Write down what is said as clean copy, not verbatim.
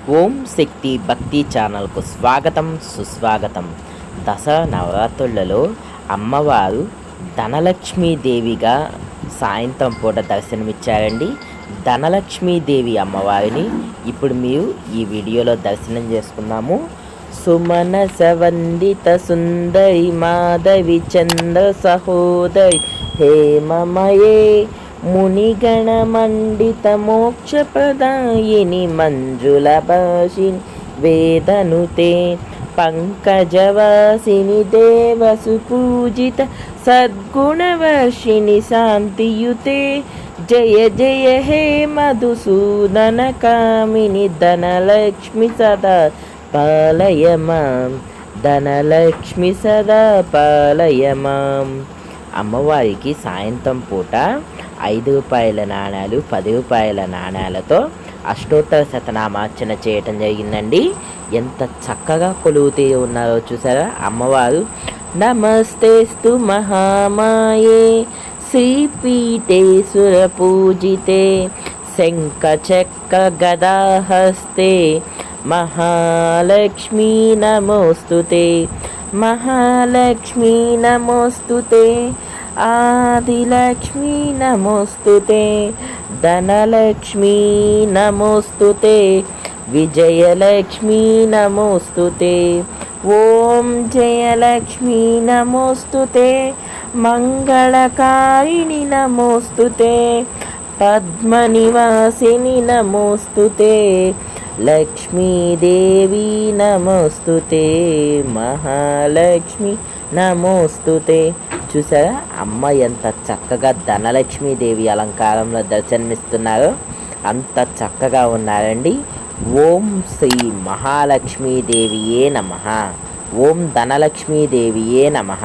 ఓం శక్తి భక్తి ఛానల్కు స్వాగతం సుస్వాగతం. దసరా నవరాత్రులలో అమ్మవారు ధనలక్ష్మీదేవిగా సాయంత్రం పూట దర్శనమిచ్చారండి. ధనలక్ష్మీదేవి అమ్మవారిని ఇప్పుడు మీరు ఈ వీడియోలో దర్శనం చేసుకున్నాము. సుమనస వందిత సుందరి మాధవి చంద్ర సహోదరి హేమమయే మునిగణమండిత మోక్షప్రదాయిని మంజుల భాషిని వేదనుతే పంకజవాసిని దేవసు పూజిత సద్గుణవర్షిణి శాంతియుతే జయ జయ హే మధుసూదన కామిని ధనలక్ష్మి సదా పాలయ మాం, ధనలక్ష్మి సదా పాలయ మాం. అమ్మవారికి సాయంత్రం పూట 5 రూపాయల నాణాలు 10 రూపాయల నాణాలతో అష్టోత్తర శతనామార్చన చేయటం జరిగిందండి. ఎంత చక్కగా కొలువుతూ ఉన్నారో చూసారా అమ్మవారు. నమస్తేస్తు మహామాయే శ్రీపీఠే సురపూజితే శంఖచక్ర గదాహస్తే మహాలక్ష్మీ నమోస్తుతే, మహాలక్ష్మీ నమోస్తుతే, ఆదిలక్ష్మీ నమోస్తుతే, ధనలక్ష్మీ నమోస్తుతే, విజయలక్ష్మీ నమోస్తుతే, ఓం జయలక్ష్మీ నమోస్తుతే, మంగళకారిణి నమోస్తుతే, పద్మనివాసిని నమోస్తుతే, లక్ష్మీదేవి నమోస్తుతే, మహాలక్ష్మి నమోస్తుతే. చూసారా అమ్మ ఎంత చక్కగా ధనలక్ష్మీదేవి అలంకారంలో దర్శనమిస్తున్నారో అంత చక్కగా ఉన్నారండి. ఓం శ్రీ మహాలక్ష్మీదేవియే నమః. ఓం ధనలక్ష్మీదేవియే నమః.